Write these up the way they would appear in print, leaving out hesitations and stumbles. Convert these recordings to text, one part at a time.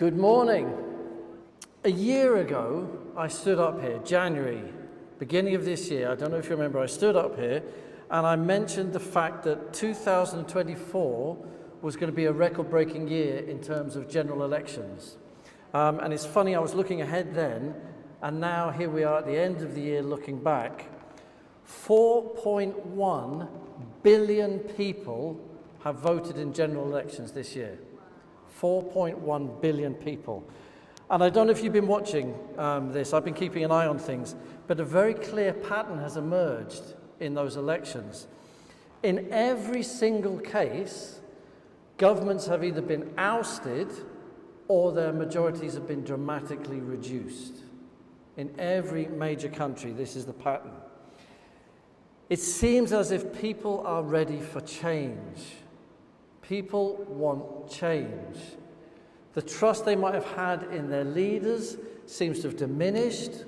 Good morning. A year ago, I stood up here, January, beginning of this year, I don't know if you remember, I stood up here and I mentioned the fact that 2024 was going to be a record-breaking year in terms of general elections. And it's funny, I was looking ahead then, and now here we are at the end of the year looking back. 4.1 billion people have voted in general elections this year. 4.1 billion people. And I don't know if you've been watching this, I've been keeping an eye on things, but a very clear pattern has emerged in those elections. In every single case, governments have either been ousted or their majorities have been dramatically reduced. In every major country, this is the pattern. It seems as if people are ready for change. People want change. The trust they might have had in their leaders seems to have diminished,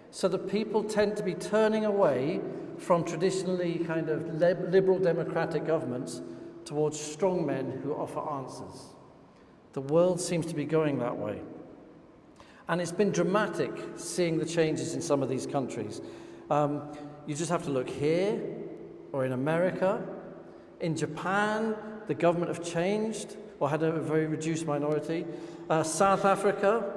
so the people tend to be turning away from traditionally kind of liberal democratic governments towards strong men who offer answers. The world seems to be going that way. And it's been dramatic seeing the changes in some of these countries. You just have to look here, or in America. In Japan, the government have changed, or had a very reduced minority. South Africa,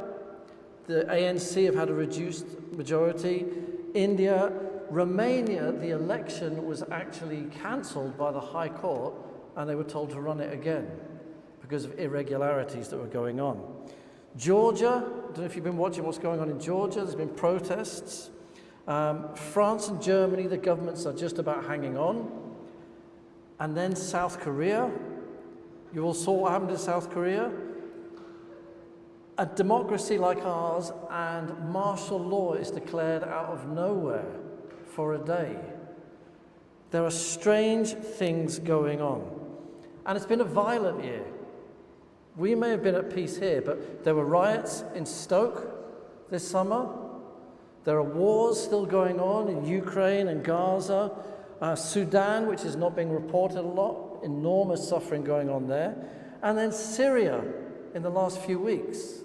the ANC have had a reduced majority. India, Romania, the election was actually cancelled by the High Court, and they were told to run it again because of irregularities that were going on. Georgia, I don't know if you've been watching what's going on in Georgia, there's been protests. France and Germany, the governments are just about hanging on. And then South Korea, you all saw what happened in South Korea. A democracy like ours, and martial law is declared out of nowhere for a day. There are strange things going on. And it's been a violent year. We may have been at peace here, but there were riots in Stoke this summer. There are wars still going on in Ukraine and Gaza. Sudan, which is not being reported a lot, enormous suffering going on there. And then Syria in the last few weeks.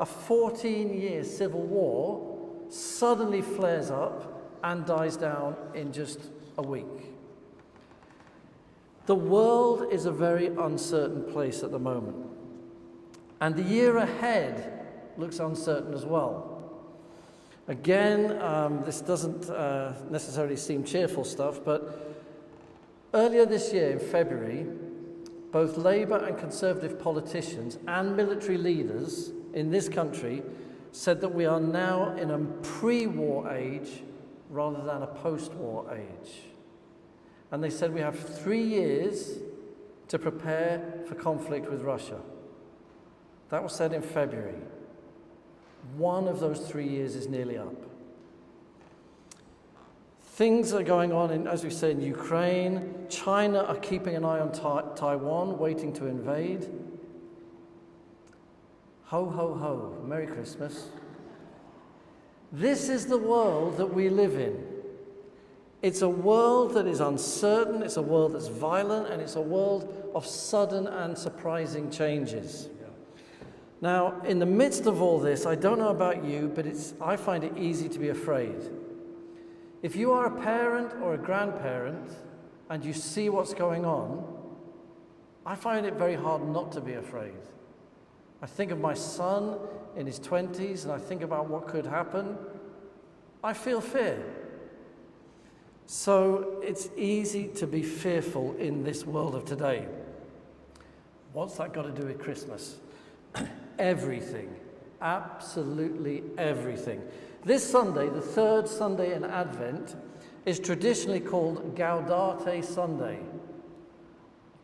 A 14-year civil war suddenly flares up and dies down in just a week. The world is a very uncertain place at the moment. And the year ahead looks uncertain as well. Again, this doesn't necessarily seem cheerful stuff, but earlier this year in February, both Labour and Conservative politicians and military leaders in this country said that we are now in a pre-war age rather than a post-war age. And they said we have 3 years to prepare for conflict with Russia. That was said in February. One of those 3 years is nearly up. Things are going on, as we say, in Ukraine. China are keeping an eye on Taiwan, waiting to invade. Ho, ho, ho. Merry Christmas. This is the world that we live in. It's a world that is uncertain, it's a world that's violent, and it's a world of sudden and surprising changes. Now, in the midst of all this, I don't know about you, but I find it easy to be afraid. If you are a parent or a grandparent and you see what's going on, I find it very hard not to be afraid. I think of my son in his 20s and I think about what could happen. I feel fear. So it's easy to be fearful in this world of today. What's that got to do with Christmas? Everything. Absolutely everything. This Sunday, the third Sunday in Advent, is traditionally called Gaudete Sunday.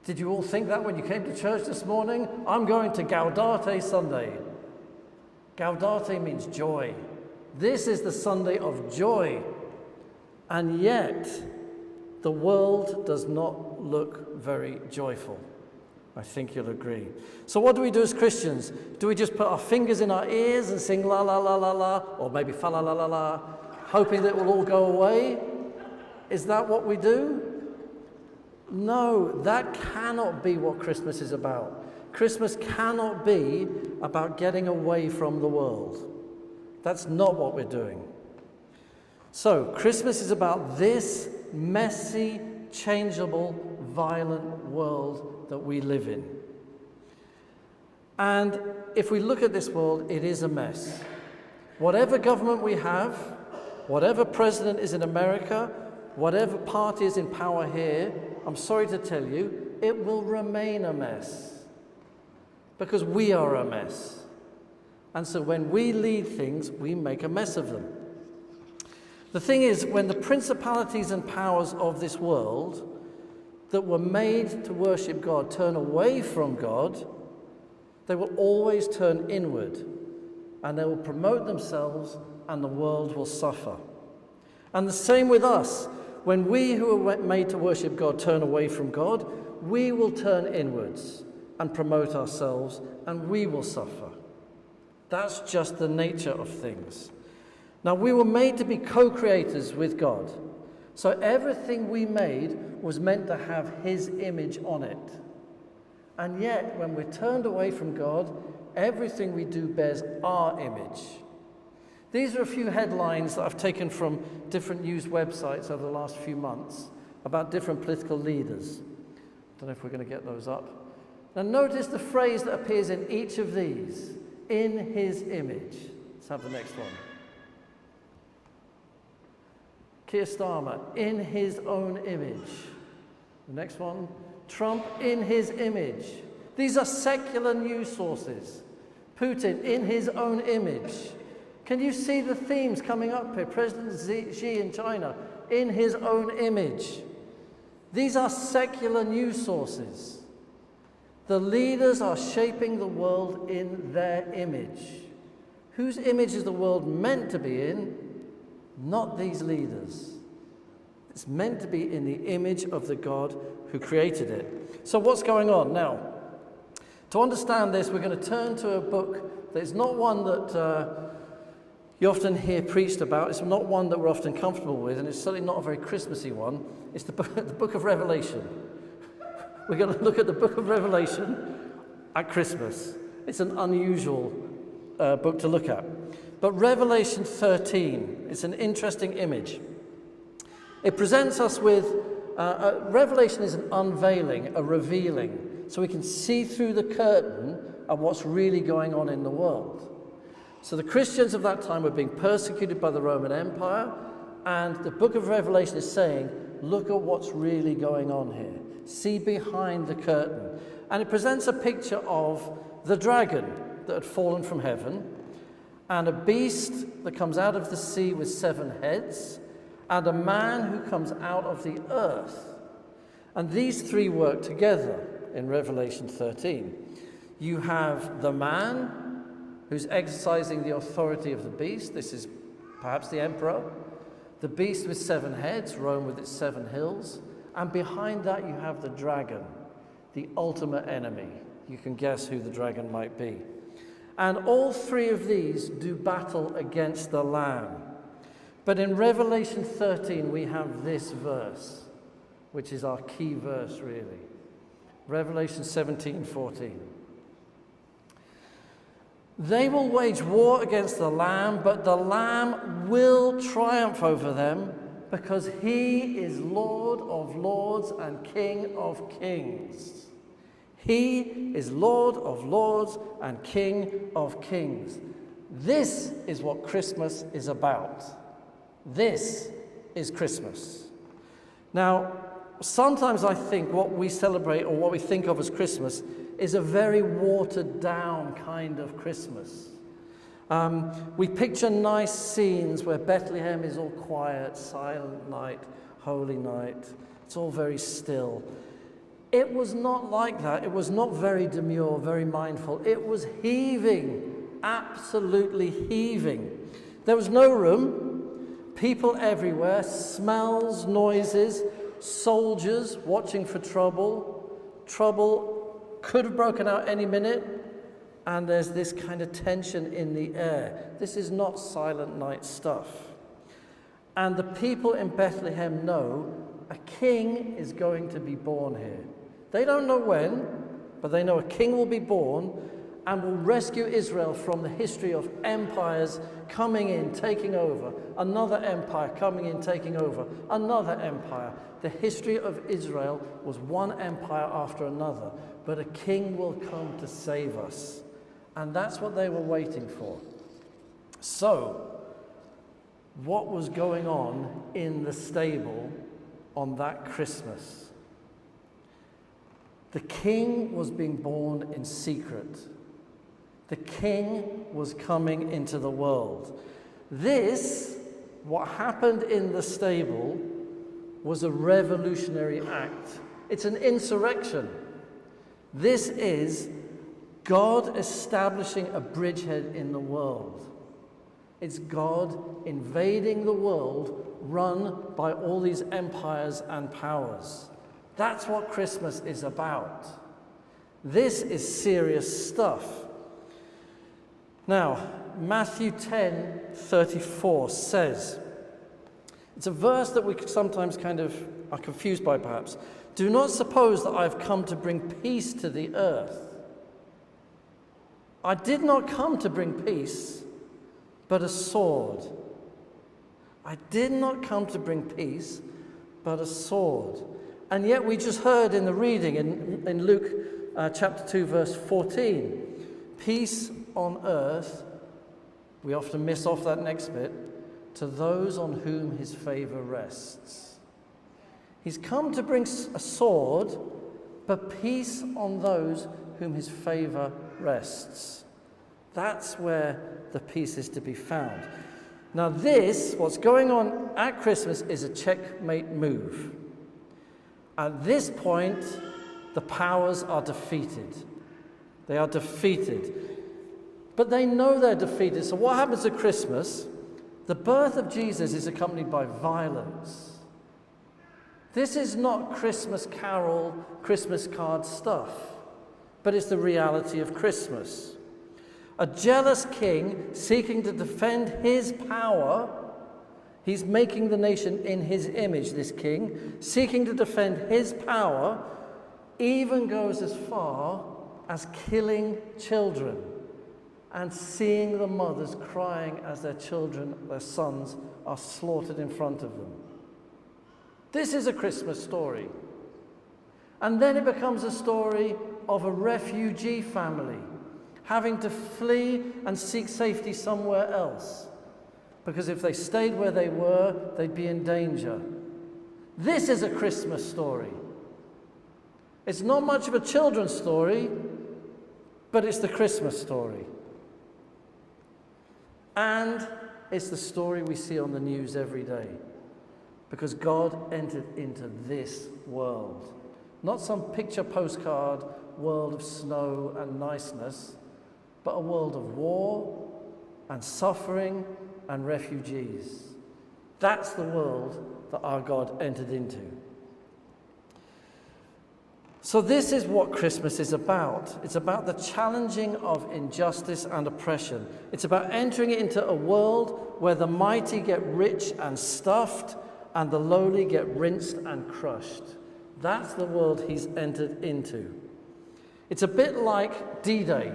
Did you all think that when you came to church this morning? I'm going to Gaudete Sunday. Gaudete means joy. This is the Sunday of joy. And yet, the world does not look very joyful. I think you'll agree. So what do we do as Christians? Do we just put our fingers in our ears and sing la la la la la, or maybe fa la la la la, hoping that it will all go away? Is that what we do? No, that cannot be what Christmas is about. Christmas cannot be about getting away from the world. That's not what we're doing. So, Christmas is about this messy, changeable, violent world that we live in. And if we look at this world, it is a mess. Whatever government we have, whatever president is in America, whatever party is in power here, I'm sorry to tell you, it will remain a mess. Because we are a mess. And so when we lead things, we make a mess of them. The thing is, when the principalities and powers of this world that were made to worship God turn away from God, they will always turn inward, and they will promote themselves, and the world will suffer. And the same with us. When we who are made to worship God turn away from God, we will turn inwards and promote ourselves, and we will suffer. That's just the nature of things. Now, we were made to be co-creators with God. So everything we made was meant to have His image on it. And yet, when we're turned away from God, everything we do bears our image. These are a few headlines that I've taken from different news websites over the last few months about different political leaders. Don't know if we're going to get those up. Now notice the phrase that appears in each of these, in His image. Let's have the next one. Keir Starmer, in his own image. The next one, Trump, in his image. These are secular news sources. Putin, in his own image. Can you see the themes coming up here? President Xi in China, in his own image. These are secular news sources. The leaders are shaping the world in their image. Whose image is the world meant to be in? Not these leaders. It's meant to be in the image of the God who created it. So what's going on? Now, to understand this, we're going to turn to a book that is not one that you often hear preached about. It's not one that we're often comfortable with, and it's certainly not a very Christmassy one. It's the book of Revelation. We're going to look at the book of Revelation at Christmas. It's an unusual book to look at. But Revelation 13, it's an interesting image. It presents us with, Revelation is an unveiling, a revealing, so we can see through the curtain of what's really going on in the world. So the Christians of that time were being persecuted by the Roman Empire, and the book of Revelation is saying, look at what's really going on here. See behind the curtain. And it presents a picture of the dragon that had fallen from heaven, and a beast that comes out of the sea with 7 heads, and a man who comes out of the earth. And these 3 work together in Revelation 13. You have the man who's exercising the authority of the beast. This is perhaps the emperor. The beast with 7 heads, Rome with its 7 hills. And behind that you have the dragon, the ultimate enemy. You can guess who the dragon might be. And all 3 of these do battle against the Lamb. But in Revelation 13, we have this verse, which is our key verse, really. Revelation 17:14. They will wage war against the Lamb, but the Lamb will triumph over them, because He is Lord of lords and King of kings. He is Lord of lords and King of kings. This is what Christmas is about. This is Christmas. Now, sometimes I think what we celebrate or what we think of as Christmas is a very watered down kind of Christmas. We picture nice scenes where Bethlehem is all quiet, silent night, holy night. It's all very still. It was not like that. It was not very demure, very mindful. It was heaving, absolutely heaving. There was no room. People everywhere, smells, noises, soldiers watching for trouble. Trouble could have broken out any minute, and there's this kind of tension in the air. This is not silent night stuff. And the people in Bethlehem know a king is going to be born here. They don't know when, but they know a king will be born and will rescue Israel from the history of empires coming in, taking over, another empire coming in, taking over, another empire. The history of Israel was one empire after another, but a king will come to save us. And that's what they were waiting for. So, what was going on in the stable on that Christmas? The king was being born in secret. The king was coming into the world. This, what happened in the stable, was a revolutionary act. It's an insurrection. This is God establishing a bridgehead in the world. It's God invading the world run by all these empires and powers. That's what Christmas is about. This is serious stuff. Now, Matthew 10:34 says, it's a verse that we sometimes kind of are confused by perhaps. Do not suppose that I've come to bring peace to the earth. I did not come to bring peace, but a sword. I did not come to bring peace, but a sword. And yet we just heard in the reading in Luke chapter 2, verse 14, peace on earth, we often miss off that next bit, to those on whom his favor rests. He's come to bring a sword, but peace on those whom his favor rests. That's where the peace is to be found. Now this, what's going on at Christmas, is a checkmate move. At this point, the powers are defeated. They are defeated. But they know they're defeated. So what happens at Christmas? The birth of Jesus is accompanied by violence. This is not Christmas carol, Christmas card stuff, but it's the reality of Christmas. A jealous king seeking to defend his power, he's making the nation in his image, this king, seeking to defend his power, even goes as far as killing children and seeing the mothers crying as their children, their sons, are slaughtered in front of them. This is a Christmas story. And then it becomes a story of a refugee family having to flee and seek safety somewhere else. Because if they stayed where they were, they'd be in danger. This is a Christmas story. It's not much of a children's story, but it's the Christmas story. And it's the story we see on the news every day. Because God entered into this world. Not some picture postcard world of snow and niceness, but a world of war and suffering and refugees. That's the world that our God entered into. So this is what Christmas is about. It's about the challenging of injustice and oppression. It's about entering into a world where the mighty get rich and stuffed and the lowly get rinsed and crushed. That's the world he's entered into. It's a bit like D-Day,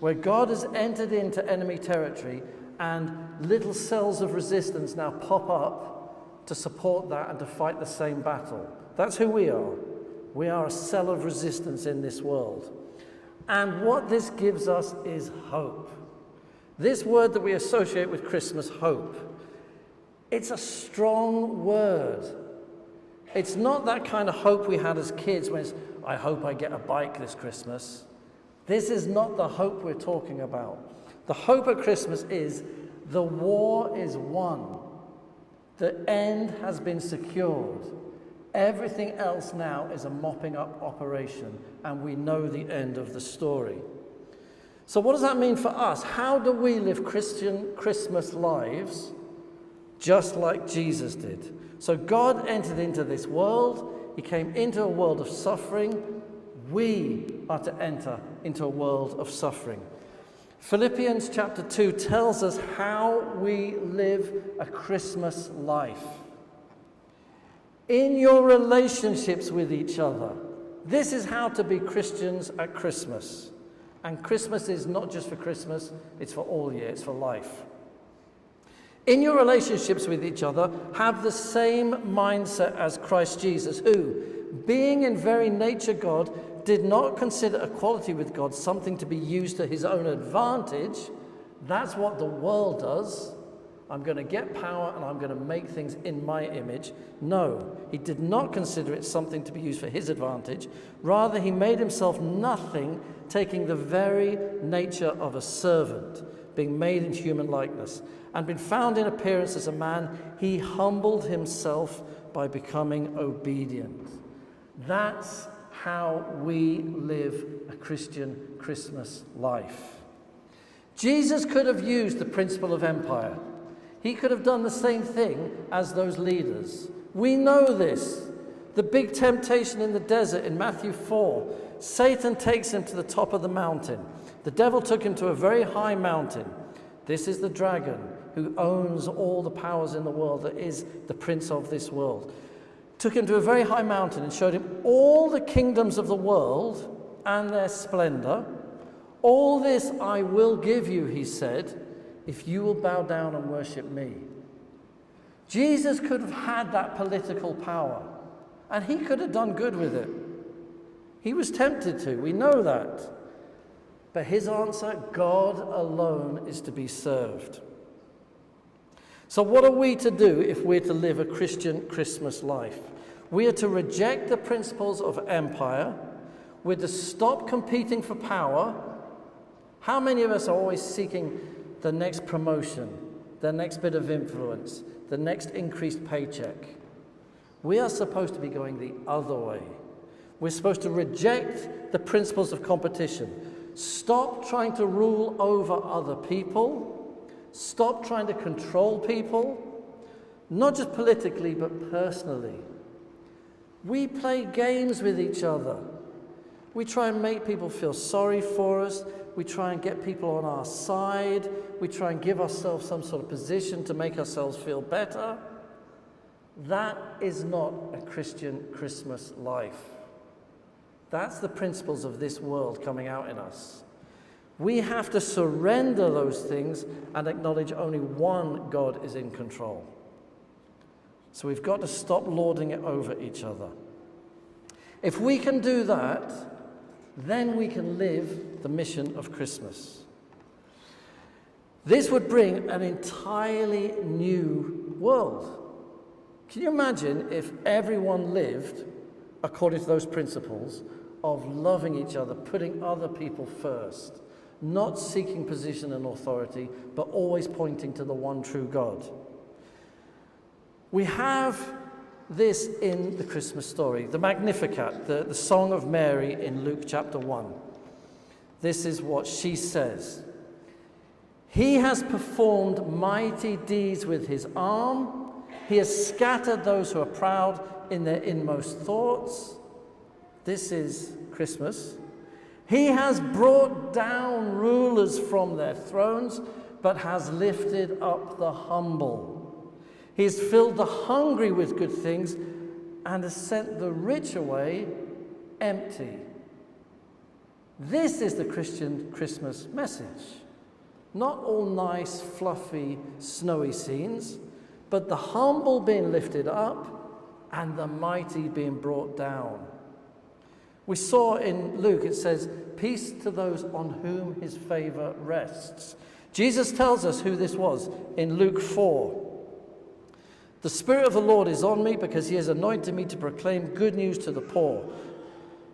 where God has entered into enemy territory and little cells of resistance now pop up to support that and to fight the same battle. That's who we are. We are a cell of resistance in this world. And what this gives us is hope. This word that we associate with Christmas, hope, it's a strong word. It's not that kind of hope we had as kids when it's, I hope I get a bike this Christmas. This is not the hope we're talking about. The hope at Christmas is the war is won. The end has been secured. Everything else now is a mopping up operation, and we know the end of the story. So what does that mean for us? How do we live Christian Christmas lives just like Jesus did? So God entered into this world. He came into a world of suffering. We are to enter into a world of suffering. Philippians chapter 2 tells us how we live a Christmas life. In your relationships with each other, This is how to be Christians at Christmas. And Christmas is not just for Christmas, it's for all year, it's for life. In your relationships with each other, have the same mindset as Christ Jesus, who, being in very nature God, did not consider equality with God something to be used to his own advantage. That's what the world does. I'm going to get power and I'm going to make things in my image. No, he did not consider it something to be used for his advantage. Rather, he made himself nothing, taking the very nature of a servant, being made in human likeness, and being found in appearance as a man, he humbled himself by becoming obedient. That's how we live a Christian Christmas life. Jesus could have used the principle of empire. He could have done the same thing as those leaders. We know this. The big temptation in the desert in Matthew 4, Satan takes him to the top of the mountain. The devil took him to a very high mountain. This is the dragon who owns all the powers in the world, that is the prince of this world. Took him to a very high mountain and showed him all the kingdoms of the world and their splendor. All this I will give you, he said, if you will bow down and worship me. Jesus could have had that political power, and he could have done good with it. He was tempted to, we know that. But his answer, God alone is to be served. So what are we to do if we're to live a Christian Christmas life? We are to reject the principles of empire. We're to stop competing for power. How many of us are always seeking the next promotion, the next bit of influence, the next increased paycheck? We are supposed to be going the other way. We're supposed to reject the principles of competition. Stop trying to rule over other people. Stop trying to control people, not just politically, but personally. We play games with each other. We try and make people feel sorry for us. We try and get people on our side. We try and give ourselves some sort of position to make ourselves feel better. That is not a Christian Christmas life. That's the principles of this world coming out in us. We have to surrender those things and acknowledge only one God is in control. So we've got to stop lording it over each other. If we can do that, then we can live the mission of Christmas. This would bring an entirely new world. Can you imagine if everyone lived according to those principles of loving each other, putting other people first, not seeking position and authority, but always pointing to the one true God? We have this in the Christmas story, the Magnificat, the Song of Mary in Luke chapter 1. This is what she says. He has performed mighty deeds with his arm. He has scattered those who are proud in their inmost thoughts. This is Christmas. He has brought down rulers from their thrones, but has lifted up the humble. He has filled the hungry with good things and has sent the rich away empty. This is the Christian Christmas message. Not all nice, fluffy, snowy scenes, but the humble being lifted up and the mighty being brought down. We saw in Luke, it says, peace to those on whom his favor rests. Jesus tells us who this was in Luke 4. The Spirit of the Lord is on me because he has anointed me to proclaim good news to the poor.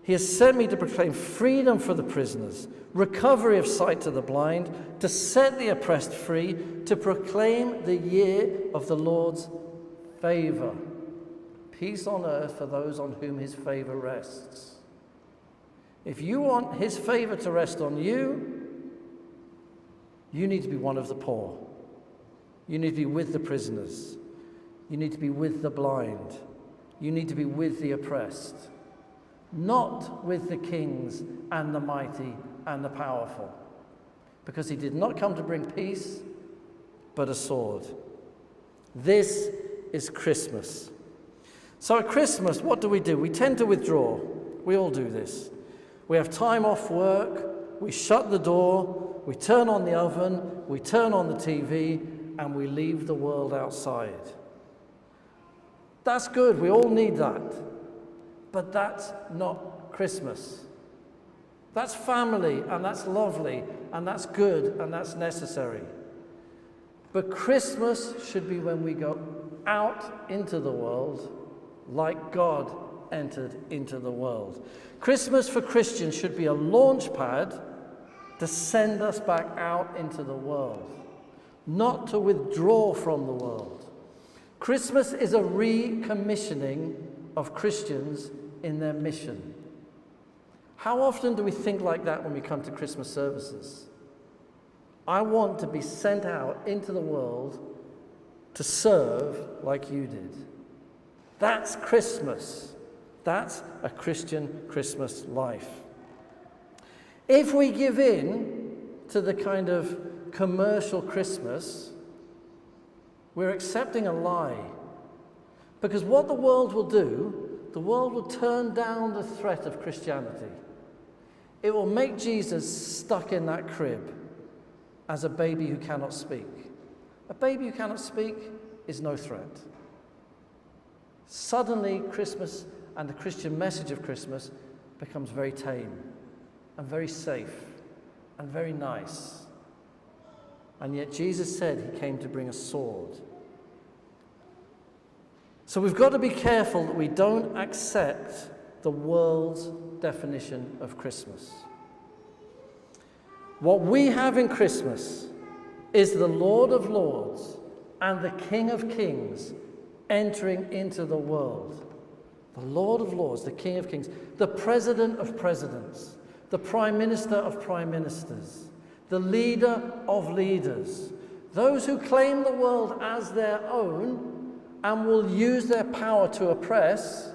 He has sent me to proclaim freedom for the prisoners, recovery of sight to the blind, to set the oppressed free, to proclaim the year of the Lord's favor. Peace on earth for those on whom his favor rests. If you want his favor to rest on you, you need to be one of the poor. You need to be with the prisoners. You need to be with the blind. You need to be with the oppressed. Not with the kings and the mighty and the powerful. Because he did not come to bring peace, but a sword. This is Christmas. So at Christmas, what do? We tend to withdraw. We all do this. We have time off work, we shut the door, we turn on the oven, we turn on the TV, and we leave the world outside. That's good, we all need that. But that's not Christmas. That's family, and that's lovely, and that's good, and that's necessary. But Christmas should be when we go out into the world like God entered into the world. Christmas for Christians should be a launch pad to send us back out into the world, not to withdraw from the world. Christmas is a recommissioning of Christians in their mission. How often do we think like that when we come to Christmas services? I want to be sent out into the world to serve like you did. That's Christmas. That's a Christian Christmas life. If we give in to the kind of commercial Christmas, we're accepting a lie. Because what the world will do, the world will turn down the threat of Christianity. It will make Jesus stuck in that crib as a baby who cannot speak. A baby who cannot speak is no threat. Suddenly, Christmas and the Christian message of Christmas becomes very tame and very safe and very nice. And yet Jesus said he came to bring a sword. So we've got to be careful that we don't accept the world's definition of Christmas. What we have in Christmas is the Lord of Lords and the King of Kings entering into the world. The Lord of Lords, the King of Kings, the President of Presidents, the Prime Minister of Prime Ministers, the Leader of Leaders, those who claim the world as their own and will use their power to oppress.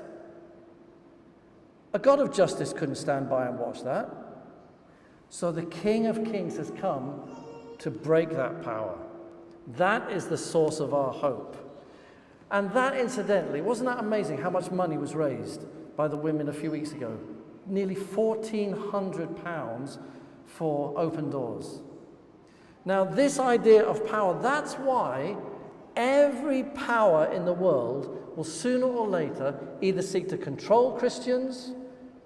A God of justice couldn't stand by and watch that. So the King of Kings has come to break that power. That is the source of our hope. And that, incidentally, wasn't that amazing how much money was raised by the women a few weeks ago? Nearly £1,400 for Open Doors. Now, this idea of power, that's why every power in the world will sooner or later either seek to control Christians,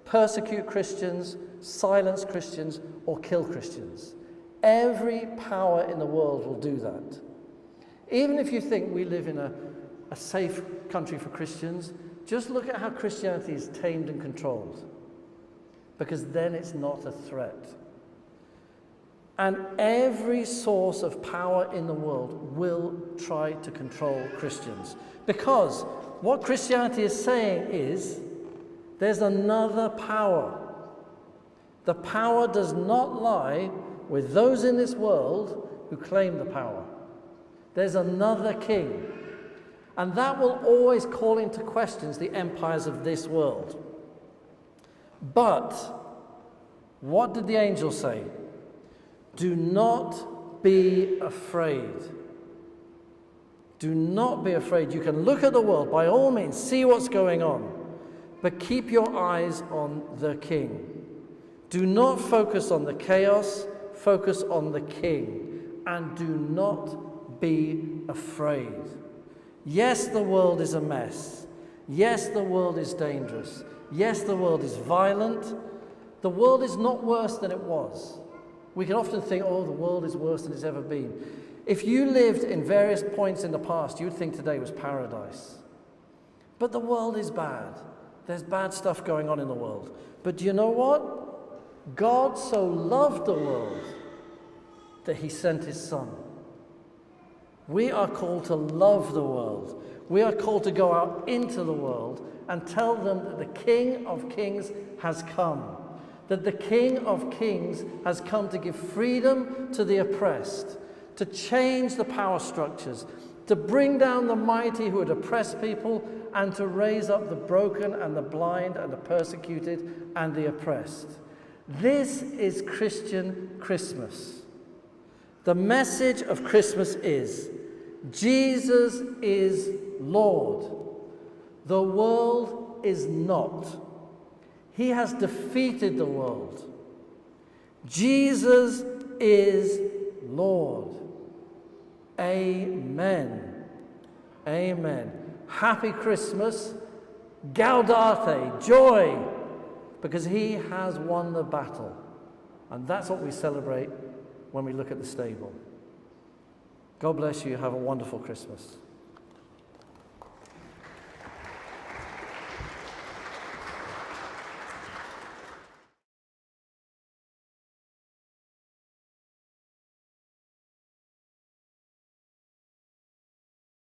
persecute Christians, silence Christians, or kill Christians. Every power in the world will do that. Even if you think we live in a safe country for Christians, just look at how Christianity is tamed and controlled, because then it's not a threat. And every source of power in the world will try to control Christians, because what Christianity is saying is there's another power. The power does not lie with those in this world who claim the power. There's another king. And that will always call into questions the empires of this world. But what did the angel say? Do not be afraid. Do not be afraid. You can look at the world, by all means, see what's going on, but keep your eyes on the king. Do not focus on the chaos, focus on the king, and do not be afraid. Yes, the world is a mess. Yes, the world is dangerous. Yes, the world is violent. The world is not worse than it was. We can often think, oh, the world is worse than it's ever been. If you lived in various points in the past, you'd think today was paradise. But the world is bad. There's bad stuff going on in the world. But do you know what? God so loved the world that he sent his Son. We are called to love the world. We are called to go out into the world and tell them that the King of Kings has come. That the King of Kings has come to give freedom to the oppressed, to change the power structures, to bring down the mighty who would oppress people, and to raise up the broken and the blind and the persecuted and the oppressed. This is Christian Christmas. The message of Christmas is, Jesus is Lord. The world is not. He has defeated the world. Jesus is Lord. Amen. Amen. Happy Christmas. Gaudete, joy, because he has won the battle. And that's what we celebrate when we look at the stable. God bless you. Have a wonderful Christmas.